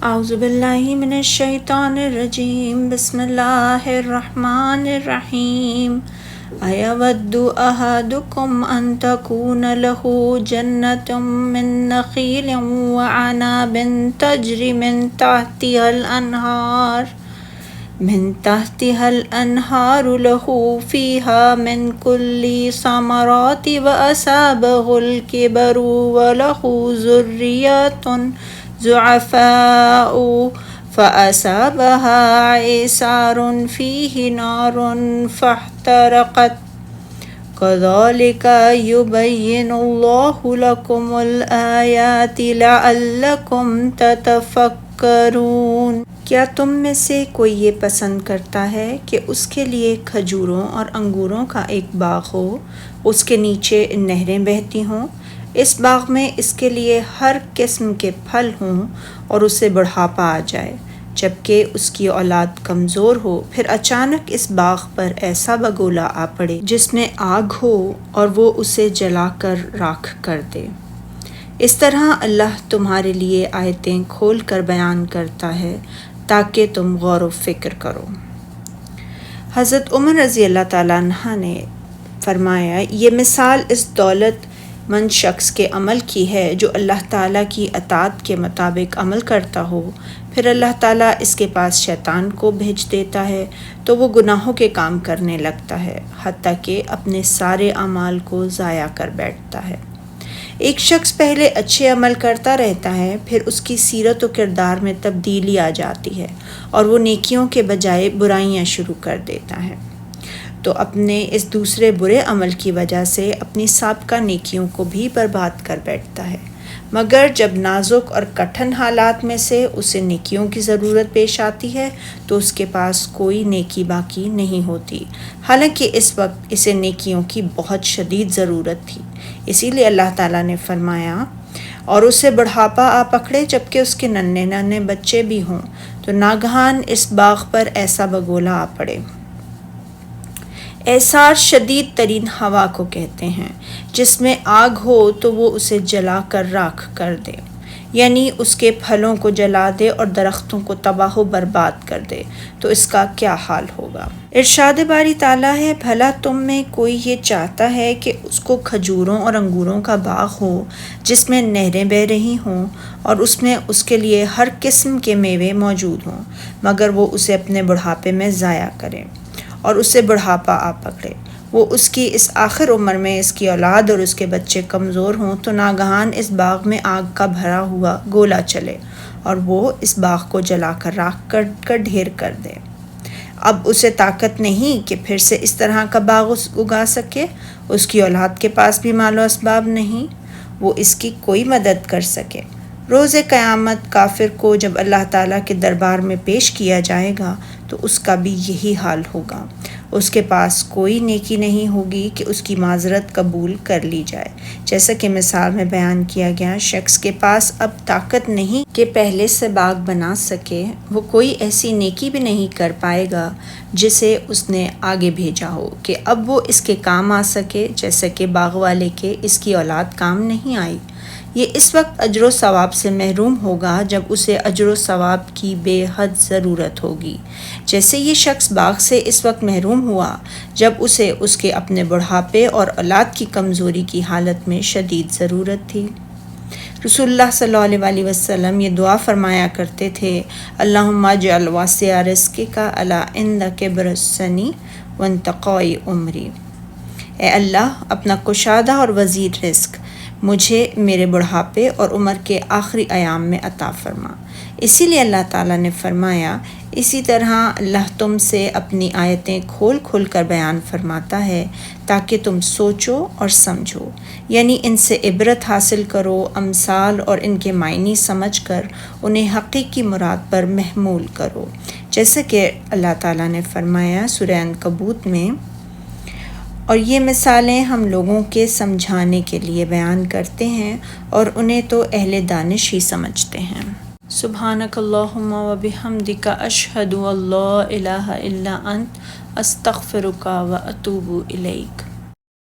اعوذ باللہ من الشیطان الرجیم بسم اللہ الرحمن الرحیم ایود احدکم ان تکون له جنۃ من نخیل وعناب تجری من تحتها الانہار له فیها من کل ثمرات واصابه الکبر وله ذریۃ ضعفاء فأصابها عصار فيه نار فاحترقت كذلك يبين الله لكم الآيات لعلكم تتفكرون۔ کیا تم میں سے کوئی یہ پسند کرتا ہے کہ اس کے لیے کھجوروں اور انگوروں کا ایک باغ ہو، اس کے نیچے نہریں بہتی ہوں، اس باغ میں اس کے لیے ہر قسم کے پھل ہوں اور اسے بڑھاپا آ جائے جبکہ اس کی اولاد کمزور ہو، پھر اچانک اس باغ پر ایسا بگولا آ پڑے جس میں آگ ہو اور وہ اسے جلا کر راکھ کر دے۔ اس طرح اللہ تمہارے لیے آیتیں کھول کر بیان کرتا ہے تاکہ تم غور و فکر کرو۔ حضرت عمر رضی اللہ تعالیٰ عنہ نے فرمایا، یہ مثال اس دولت مند شخص کے عمل کی ہے جو اللہ تعالیٰ کی اطاعت کے مطابق عمل کرتا ہو، پھر اللہ تعالیٰ اس کے پاس شیطان کو بھیج دیتا ہے تو وہ گناہوں کے کام کرنے لگتا ہے حتیٰ کہ اپنے سارے اعمال کو ضائع کر بیٹھتا ہے۔ ایک شخص پہلے اچھے عمل کرتا رہتا ہے، پھر اس کی سیرت و کردار میں تبدیلی آ جاتی ہے اور وہ نیکیوں کے بجائے برائیاں شروع کر دیتا ہے، تو اپنے اس دوسرے برے عمل کی وجہ سے اپنی سابقہ نیکیوں کو بھی برباد کر بیٹھتا ہے، مگر جب نازک اور کٹھن حالات میں سے اسے نیکیوں کی ضرورت پیش آتی ہے تو اس کے پاس کوئی نیکی باقی نہیں ہوتی، حالانکہ اس وقت اسے نیکیوں کی بہت شدید ضرورت تھی۔ اسی لیے اللہ تعالیٰ نے فرمایا، اور اسے بڑھاپا آ پکڑے جبکہ اس کے ننھے ننھے بچے بھی ہوں، تو ناگہان اس باغ پر ایسا بگولا آ پڑے۔ اعصار شدید ترین ہوا کو کہتے ہیں، جس میں آگ ہو تو وہ اسے جلا کر راکھ کر دے، یعنی اس کے پھلوں کو جلا دے اور درختوں کو تباہ و برباد کر دے، تو اس کا کیا حال ہوگا۔ ارشاد باری تعالیٰ ہے، بھلا تم میں کوئی یہ چاہتا ہے کہ اس کو کھجوروں اور انگوروں کا باغ ہو جس میں نہریں بہہ رہی ہوں اور اس میں اس کے لیے ہر قسم کے میوے موجود ہوں، مگر وہ اسے اپنے بڑھاپے میں ضائع کرے اور اسے بڑھاپا آ پکڑے، وہ اس کی اس آخر عمر میں اس کی اولاد اور اس کے بچے کمزور ہوں تو ناگہان اس باغ میں آگ کا بھرا ہوا گولا چلے اور وہ اس باغ کو جلا کر راکھ کر ڈھیر کر دے۔ اب اسے طاقت نہیں کہ پھر سے اس طرح کا باغ اگا سکے، اس کی اولاد کے پاس بھی مال و اسباب نہیں، وہ اس کی کوئی مدد کر سکے۔ روز قیامت کافر کو جب اللہ تعالیٰ کے دربار میں پیش کیا جائے گا تو اس کا بھی یہی حال ہوگا، اس کے پاس کوئی نیکی نہیں ہوگی کہ اس کی معذرت قبول کر لی جائے۔ جیسا کہ مثال میں بیان کیا گیا، شخص کے پاس اب طاقت نہیں کہ پہلے سے باغ بنا سکے، وہ کوئی ایسی نیکی بھی نہیں کر پائے گا جسے اس نے آگے بھیجا ہو کہ اب وہ اس کے کام آ سکے، جیسا کہ باغ والے کے اس کی اولاد کام نہیں آئی۔ یہ اس وقت اجر و ثواب سے محروم ہوگا جب اسے اجر و ثواب کی بے حد ضرورت ہوگی، جیسے یہ شخص باغ سے اس وقت محروم ہوا جب اسے اس کے اپنے بڑھاپے اور اولاد کی کمزوری کی حالت میں شدید ضرورت تھی۔ رسول اللہ صلی اللہ علیہ وسلم یہ دعا فرمایا کرتے تھے، اللہم اجعل واسع رزقک علی عند کبر سنی وانقضاء عمری۔ اے اللہ، اپنا کشادہ اور وسیع رزق مجھے میرے بڑھاپے اور عمر کے آخری ایام میں عطا فرما۔ اسی لیے اللہ تعالیٰ نے فرمایا، اسی طرح اللہ تم سے اپنی آیتیں کھول کھول کر بیان فرماتا ہے تاکہ تم سوچو اور سمجھو، یعنی ان سے عبرت حاصل کرو، امثال اور ان کے معنی سمجھ کر انہیں حقیقی مراد پر محمول کرو، جیسے کہ اللہ تعالیٰ نے فرمایا سورہ عنکبوت میں، اور یہ مثالیں ہم لوگوں کے سمجھانے کے لیے بیان کرتے ہیں اور انہیں تو اہل دانش ہی سمجھتے ہیں۔ سبحانک اللہم و بحمدک اشہد ان لا الہ الا انت استغفرک و اتوب الیک۔